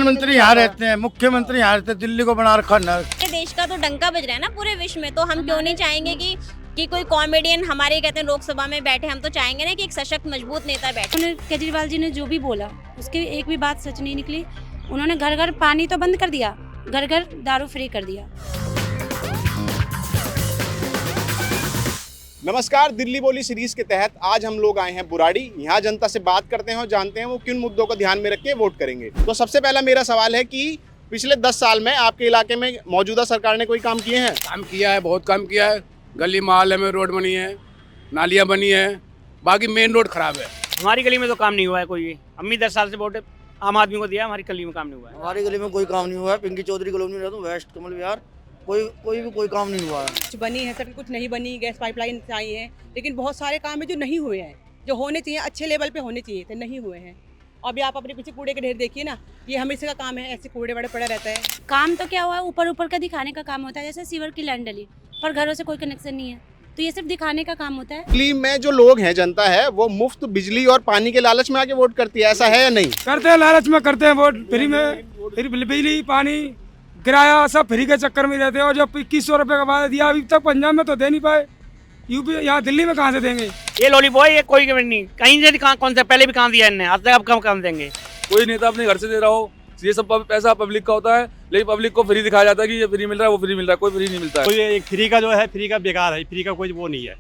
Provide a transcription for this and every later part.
प्रधानमंत्री यहाँ रहते हैं, मुख्यमंत्री यहाँ रहते हैं, दिल्ली को बना रखा न। देश का तो डंका बज रहा है ना पूरे विश्व में, तो हम क्यों नहीं चाहेंगे कि कोई कॉमेडियन हमारे कहते हैं लोकसभा में बैठे। हम तो चाहेंगे ना कि एक सशक्त मजबूत नेता बैठे। केजरीवाल जी ने जो भी बोला उसकी एक भी बात सच नहीं निकली। उन्होंने घर घर पानी तो बंद कर दिया, घर घर दारू फ्री कर दिया। नमस्कार, दिल्ली बोली सीरीज के तहत आज हम लोग आए हैं बुराड़ी। यहाँ जनता से बात करते हैं और जानते हैं वो किन मुद्दों को ध्यान में रख के वोट करेंगे। तो सबसे पहला मेरा सवाल है कि पिछले 10 साल में आपके इलाके में मौजूदा सरकार ने कोई काम किए हैं? काम किया है, बहुत काम किया है। गली मोहल्ले में रोड बनी है, नालियाँ बनी है, बाकी मेन रोड खराब है। हमारी गली में तो काम नहीं हुआ है कोई भी। अम्मी 10 साल से वोट आम आदमी को दिया, हमारी गली में काम नहीं हुआ है। हमारी गली में कोई काम नहीं हुआ है। पिंकी चौधरी कॉलोनी रहता हूँ, वेस्ट कमल विहार। कोई काम नहीं हुआ है। कुछ बनी है सड़क, कुछ नहीं बनी। गैस पाइपलाइन आई है, लेकिन बहुत सारे काम है जो नहीं हुए हैं, जो होने चाहिए, अच्छे लेवल पे होने चाहिए थे, नहीं हुए हैं। अभी आप अपने पीछे कूड़े के ढेर देखिए ना, ये हमेशा का काम है, ऐसे कूड़े बड़े पड़ा रहता है। काम तो क्या हुआ है, ऊपर ऊपर का दिखाने का काम होता है। जैसे सीवर की लाइन डली पर घरों से कोई कनेक्शन नहीं है, तो ये सिर्फ दिखाने का काम होता है। दिल्ली में जो लोग हैं, जनता है, वो मुफ्त बिजली और पानी के लालच में आके वोट करती है, ऐसा है या नहीं? करते हैं, लालच में करते हैं वोट। फ्री में, फिर बिजली पानी किराया सब फ्री के चक्कर में रहते हैं। और जो 2100 रुपये का वादा दिया अभी तक पंजाब में तो दे नहीं पाए, यूपी यहाँ दिल्ली में कहाँ से देंगे? ये लॉलीपॉप ये कोई नहीं, कहीं से कौन सा पहले भी काम दिया इन्हें, आज तक अब कम काम देंगे। कोई नेता अपने घर से दे रहा हो, ये सब पैसा पब्लिक का होता है, लेकिन पब्लिक को फ्री दिखाया जाता है कि ये फ्री मिल रहा है, वो फ्री मिल रहा है। कोई फ्री नहीं मिलता है। कोई एक फ्री का जो है, फ्री का बेकार है, फ्री का कोई वो नहीं है।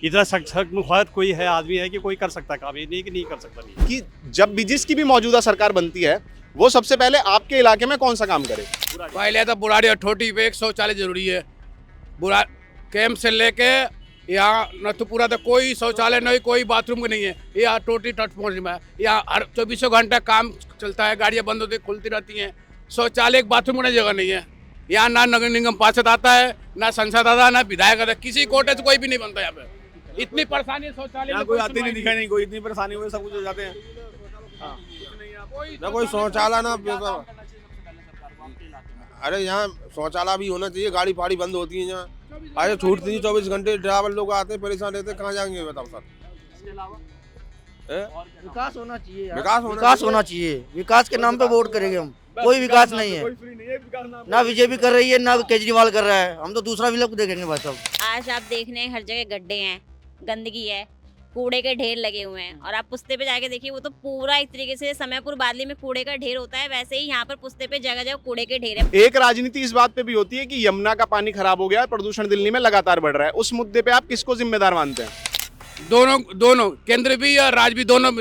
इतना सख्त मुखालत कोई है आदमी है कि कोई कर सकता काम, ये नहीं कि नहीं कर सकता नहीं। कि जब भी जिसकी भी मौजूदा सरकार बनती है, वो सबसे पहले आपके इलाके में कौन सा काम करे? पहले तो बुराड़ी और ठोटी पे एक शौचालय जरूरी है। बुरा कैंप से लेके यहाँ नथुपुरा तक कोई शौचालय नहीं, कोई बाथरूम नहीं है। यहाँ टोटी तट पहुँच में यहाँ हर 24 घंटा काम चलता है, गाड़ियाँ बंद होती खुलती रहती हैं। शौचालय एक बाथरूम की जगह नहीं है। यहाँ ना नगर निगम पार्षद आता है, ना संसद आता है, ना विधायक आता है, किसी कोटे से कोई भी नहीं बनता। यहाँ पे इतनी परेशानी है शौचालय में, कोई आते नहीं दिखा नहीं, कोई इतनी परेशानी हुई, सब कुछ हो जाते हैं। ना कोई शौचालय ना, अरे यहाँ शौचालय भी होना चाहिए। गाड़ी फाड़ी बंद होती है यहाँ, अरे छूटती नहीं, 24 घंटे ड्राइवर लोग आते हैं, परेशान रहते हैं, कहाँ जाएंगे बताओ सर? विकास होना चाहिए, विकास होना चाहिए। विकास के नाम पे वोट करेंगे हम। कोई विकास नहीं है, ना बीजेपी कर रही है, ना केजरीवाल कर रहा है। हम तो दूसरा विकल्प देखेंगे बस। अब आज आप देख रहे हैं हर जगह गड्ढे हैं, गंदगी है, कूड़े के ढेर लगे हुए हैं। और आप पुस्ते पे जाके देखिए, वो तो पूरा एक तरीके से समयपुर बादली में कूड़े का ढेर होता है, वैसे ही यहाँ पर पुस्ते पे जगह जगह कूड़े के ढेर है। एक राजनीति इस बात पे भी होती है कि यमुना का पानी खराब हो गया है, प्रदूषण दिल्ली में लगातार बढ़ रहा है। उस मुद्दे पे आप किसको जिम्मेदार मानते हैं? दोनों केंद्र भी और राज्य भी, दोनों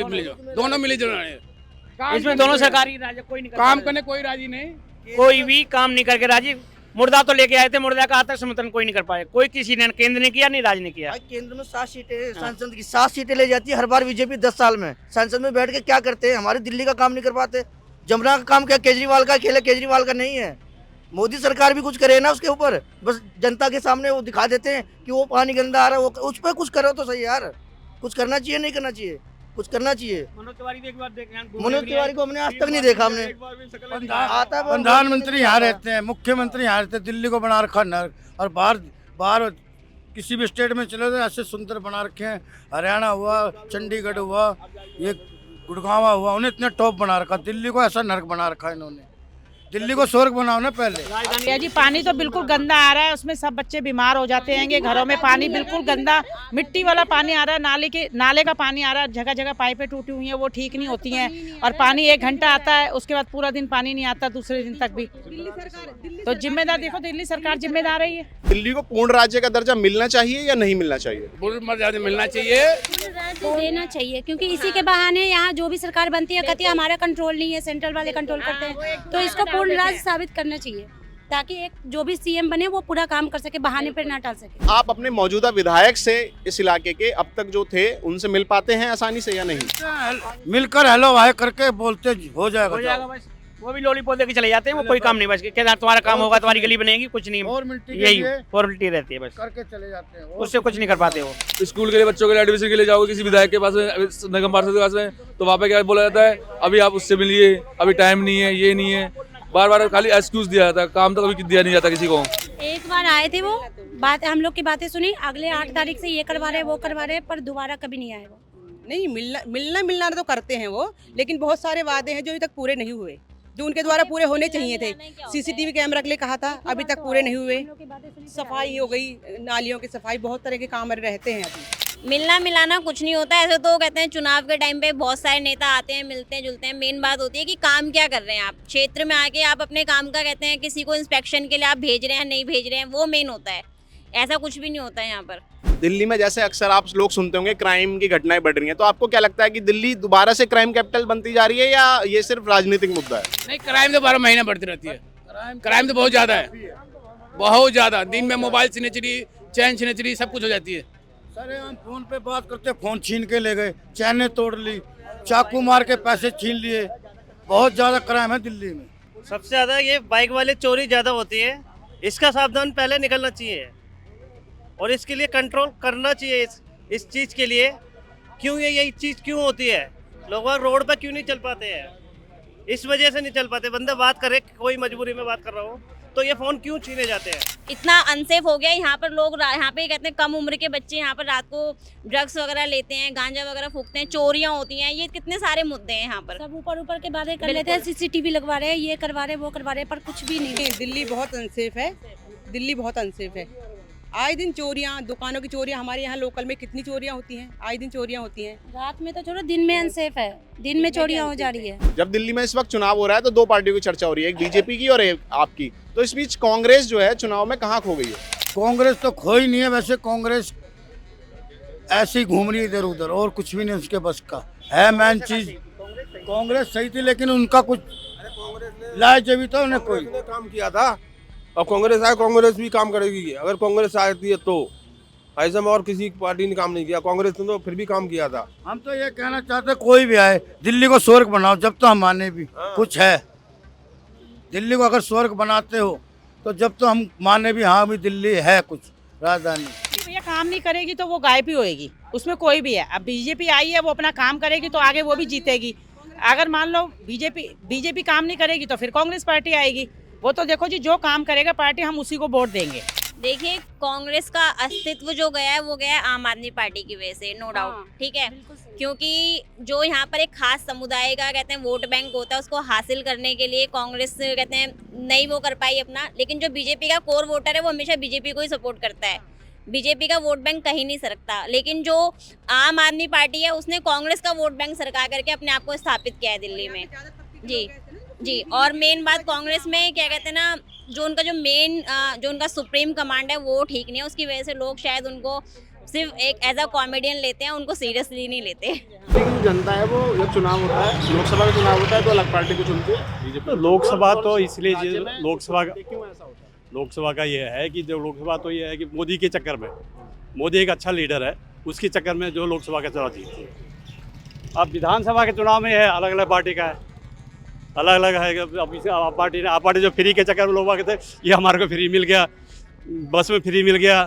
मिले जो इसमें दोनों सरकारी राज्य कोई नहीं काम करने, कोई राजी नहीं, कोई भी काम नहीं करके राजी। मुर्दा तो लेके आए थे, मुर्दा का आज तक समर्थन कोई नहीं कर पाए। कोई किसी ने, केंद्र ने किया नहीं, राज्य ने किया। केंद्र में 7 सीटें, संसद की 7 सीटें ले जाती है हर बार बीजेपी। 10 साल में संसद में बैठ के क्या करते हैं? हमारी दिल्ली का काम नहीं कर पाते। जमुना का काम क्या केजरीवाल का खेल है? केजरीवाल का नहीं है। मोदी सरकार भी कुछ करे ना उसके ऊपर। बस जनता के सामने वो दिखा देते हैं कि वो पानी गंदा आ रहा है, वो उस पर कुछ करो तो सही यार। कुछ करना चाहिए, नहीं करना चाहिए, कुछ करना चाहिए। मनोज तिवारी को हमने आज तक नहीं देखा। हमने प्रधानमंत्री यहाँ रहते हैं, मुख्यमंत्री यहाँ रहते हैं, दिल्ली को बना रखा न। और बाहर किसी भी स्टेट में चले तो ऐसे सुंदर बना रखे हैं। हरियाणा हुआ, चंडीगढ़ हुआ, ये गुड़गांव हुआ, उन्हें इतने टॉप बना रखा। दिल्ली को ऐसा नर्क बना रखा है इन्होंने। दिल्ली को स्वर्ग बनाओ ना पहले। जी पानी तो बिल्कुल गंदा आ रहा है, उसमें सब बच्चे बीमार हो जाते हैं। घरों में पानी बिल्कुल गंदा, मिट्टी वाला पानी आ रहा है, नाले का पानी आ रहा है। जगह जगह पाइपें टूटी हुई हैं, वो ठीक नहीं होती हैं। और पानी 1 घंटा आता है, उसके बाद पूरा दिन पानी नहीं आता, दूसरे दिन तक भी। तो जिम्मेदार देखो, दिल्ली सरकार जिम्मेदार है। दिल्ली को पूर्ण राज्य का दर्जा मिलना चाहिए या नहीं मिलना चाहिए? पूर्ण राज्य मिलना चाहिए, देना चाहिए, क्योंकि इसी के बहाने यहाँ जो भी सरकार बनती है कहती है हमारा कंट्रोल नहीं है, सेंट्रल वाले कंट्रोल करते हैं। तो इसको पूर्ण राज्य साबित करना चाहिए, ताकि एक जो भी सीएम बने वो पूरा काम कर सके, बहाने पर ना टाल सके। आप अपने मौजूदा विधायक से इस इलाके के अब तक जो थे, उनसे मिल पाते हैं आसानी से या नहीं? मिलकर हेलो भाई करके बोलते हो जाएगा बस। वो भी लॉलीपॉप देके चले जाते हैं, वो कोई काम नहीं। बस कहते तुम्हारा काम होगा, तुम्हारी गली बनेगी, कुछ नहीं, यही फॉर्मेलिटी रहती है, बस करके चले जाते हैं। उससे कुछ नहीं कर पाते वो। स्कूल के लिए, बच्चों के लिए एडमिशन के लिए जाओगे किसी विधायक के पास में, निगम पार्षद के पास में, तो वहाँ पे क्या बोला जाता है, अभी आप उससे मिलिए, अभी टाइम नहीं है, ये नहीं है। बार खाली एक्सक्यूज दिया जाता है, काम तो कभी दिया नहीं जाता किसी को। एक बार आए थे, वो बात हम लोग की बातें सुनी, अगले 8 तारीख से ये करवा रहे वो करवा रहे, पर दोबारा कभी नहीं आए वो। नहीं, मिलना तो करते हैं वो, लेकिन बहुत सारे वादे हैं जो अभी तक पूरे नहीं हुए। जो उनके द्वारा पूरे होने चाहिए थे। सीसीटीवी कैमरा के लिए कहा था, अभी तक पूरे नहीं हुए। सफाई हो गई, नालियों की सफाई, बहुत तरह के काम रहते हैं अभी। मिलना मिलाना कुछ नहीं होता। ऐसे तो कहते हैं चुनाव के टाइम पे बहुत सारे नेता आते हैं, मिलते हैं जुलते हैं। मेन बात होती है कि काम क्या कर रहे हैं आप क्षेत्र में आके, आप अपने काम का कहते हैं किसी को इंस्पेक्शन के लिए आप भेज रहे हैं नहीं भेज रहे हैं, वो मेन होता है। ऐसा कुछ भी नहीं होता है यहाँ पर। दिल्ली में जैसे अक्सर आप लोग सुनते होंगे क्राइम की घटनाएं बढ़ रही हैं, तो आपको क्या लगता है कि दिल्ली दोबारा से क्राइम कैपिटल बनती जा रही है या ये सिर्फ राजनीतिक मुद्दा है? नहीं, क्राइम तो 12 महीने बढ़ती रहती है। क्राइम तो बहुत ज़्यादा है, बहुत ज़्यादा। दिन में मोबाइल स्नैचरी, चैन स्नैचरी सब कुछ हो जाती है। सर हम फोन पे बात करते, फोन छीन के ले गए, चैनें तोड़ ली, चाकू मार के पैसे छीन लिए। बहुत ज़्यादा क्राइम है दिल्ली में। सबसे ज़्यादा ये बाइक वाले चोरी ज़्यादा होती है, इसका सावधान पहले निकलना चाहिए और इसके लिए कंट्रोल करना चाहिए। इस चीज़ के लिए क्यों ये चीज़ क्यों होती है, लोग रोड पर क्यों नहीं चल पाते हैं, इस वजह से नहीं चल पाते। बंदा बात करे, कोई मजबूरी में बात कर रहा हो तो ये फ़ोन क्यों छीने जाते हैं। इतना अनसेफ हो गया यहाँ पर। लोग यहाँ पे कहते हैं कम उम्र के बच्चे यहाँ पर रात को ड्रग्स वगैरह लेते हैं, गांजा वगैरह फूकते हैं, चोरियाँ होती हैं। ये कितने सारे मुद्दे हैं यहाँ पर। सब ऊपर ऊपर के बातें कर लेते हैं, सीसीटीवी लगवा रहे हैं, ये करवा रहे हैं, वो करवा रहे हैं, पर कुछ भी नहीं। दिल्ली बहुत अनसेफ है, दिल्ली बहुत अनसेफ है। आए दिन चोरियाँ, दुकानों की चोरियाँ, हमारे यहाँ लोकल में कितनी चोरियाँ होती हैं, आए दिन चोरियाँ होती हैं। रात में तो छोड़ो, दिन में अनसेफ है, दिन में चोरियाँ हो जा रही है। जब दिल्ली में इस वक्त चुनाव हो रहा है तो दो पार्टियों की चर्चा हो रही है, एक बीजेपी की और एक आपकी। तो इस बीच कांग्रेस जो है चुनाव में कहाँ खो गई है? कांग्रेस तो खो ही नहीं है। वैसे कांग्रेस ऐसी घूम रही है इधर उधर, और कुछ भी नहीं उसके बस का है। मेन चीज कांग्रेस सही थी, लेकिन उनका कुछ लाए जब तो उन्हें कोई काम किया था। और कांग्रेस आए, कांग्रेस भी काम करेगी। अगर कांग्रेस आती है तो ऐसा में और किसी पार्टी ने काम नहीं किया, कांग्रेस ने तो फिर भी काम किया था। हम तो ये कहना चाहते कोई भी आए, दिल्ली को स्वर्ग बनाओ। जब तो हम माने भी कुछ है, दिल्ली को अगर स्वर्ग बनाते हो तो जब तो हम माने भी हाँ भी दिल्ली है कुछ राजधानी। भैया काम नहीं करेगी तो वो गायब ही होएगी, उसमें कोई भी है। अब बीजेपी आई है, वो अपना काम करेगी तो आगे वो भी जीतेगी। अगर मान लो बीजेपी काम नहीं करेगी तो फिर कांग्रेस पार्टी आएगी। वो तो देखो जी, जो काम करेगा पार्टी, हम उसी को वोट देंगे। देखिए कांग्रेस का अस्तित्व जो गया है वो गया है आम आदमी पार्टी की वजह से, नो डाउट, ठीक है। क्योंकि जो यहाँ पर एक खास समुदाय का कहते हैं वोट बैंक होता है, उसको हासिल करने के लिए कांग्रेस कहते हैं नहीं वो कर पाई अपना। लेकिन जो बीजेपी का कोर वोटर है वो हमेशा बीजेपी को ही सपोर्ट करता है। बीजेपी का वोट बैंक कहीं नहीं सरकता। लेकिन जो आम आदमी पार्टी है उसने कांग्रेस का वोट बैंक सरका करके अपने आप को स्थापित किया है दिल्ली में। जी। और मेन बात कांग्रेस में क्या कहते हैं ना, जो उनका जो उनका सुप्रीम कमांड है वो ठीक नहीं है। उसकी वजह से लोग शायद उनको सिर्फ एक एज अ कॉमेडियन लेते हैं, उनको सीरियसली नहीं लेते। लेकिन जनता है वो, जब चुनाव होता है, लोकसभा का चुनाव होता है तो अलग पार्टी को चुनती है। तो लोकसभा तो इसलिए लोकसभा का ये है कि जो लोकसभा तो ये है कि मोदी के चक्कर में, मोदी एक अच्छा लीडर है, उसके चक्कर में जो लोकसभा का चुनाव जीतती है। अब विधानसभा के चुनाव में है, अलग अलग पार्टी का है, अलग अलग है। अब पार्टी जो फ्री के चक्कर में लोग कहते हैं ये हमारे को फ्री मिल गया, बस में फ्री मिल गया,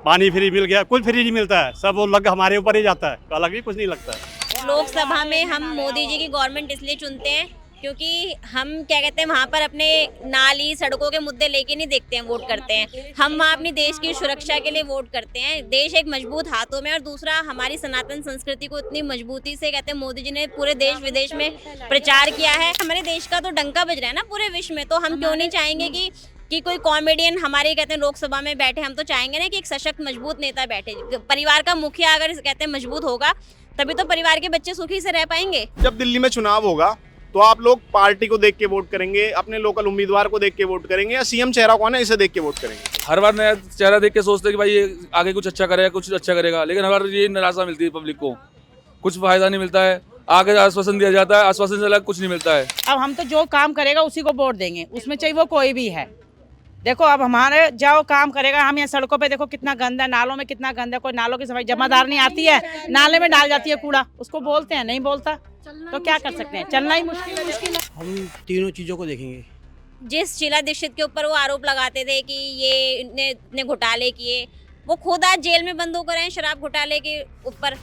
पानी फ्री मिल गया, कुछ फ्री नहीं मिलता है, सब वो लग हमारे ऊपर ही जाता है, अलग भी कुछ नहीं लगता है। लोकसभा में हम मोदी जी की गवर्नमेंट इसलिए चुनते हैं क्योंकि हम क्या कहते हैं वहाँ पर अपने नाली सड़कों के मुद्दे लेके नहीं देखते हैं, वोट करते हैं। हम वहाँ अपनी देश की सुरक्षा के लिए वोट करते हैं। देश एक मजबूत हाथों में, और दूसरा हमारी सनातन संस्कृति को इतनी मजबूती से कहते हैं मोदी जी ने पूरे देश विदेश में प्रचार किया है। हमारे देश का तो डंका बज रहा है ना पूरे विश्व में, तो हम क्यों नहीं चाहेंगे कि कोई कॉमेडियन हमारे कहते हैं लोकसभा में बैठे। हम तो चाहेंगे ना कि एक सशक्त मजबूत नेता बैठे। परिवार का मुखिया अगर कहते हैं मजबूत होगा तभी तो परिवार के बच्चे सुखी से रह पाएंगे। जब दिल्ली में चुनाव होगा तो आप लोग पार्टी को देख के वोट करेंगे, अपने लोकल उम्मीदवार को देख के वोट करेंगे, या सीएम चेहरा कौन है इसे देख के वोट करेंगे? हर बार नया चेहरा देख के सोचते हैं कि भाई ये आगे कुछ अच्छा करेगा, कुछ अच्छा करेगा, लेकिन हर बार ये निराशा मिलती है पब्लिक को, कुछ फायदा नहीं मिलता है। आगे आश्वासन दिया जाता है, आश्वासन से अलग कुछ नहीं मिलता है। अब हम तो जो काम करेगा उसी को वोट देंगे, उसमें चाहे वो कोई भी है। देखो अब हमारे जो काम करेगा, हम यहाँ सड़कों पे देखो कितना गंदा है, नालों में कितना गंदा है, कोई नालों की सफाई जमादार नहीं आती है, नाले में डाल जाती है कूड़ा, उसको बोलते हैं नहीं बोलता, तो क्या कर सकते हैं, चलना ही मुश्किल है। हम तीनों चीज़ों को देखेंगे। जिस शीला दीक्षित के ऊपर वो आरोप लगाते थे कि ये इतने घोटाले किए, वो खुद आज जेल में बंद होकर हैं शराब घोटाले के ऊपर।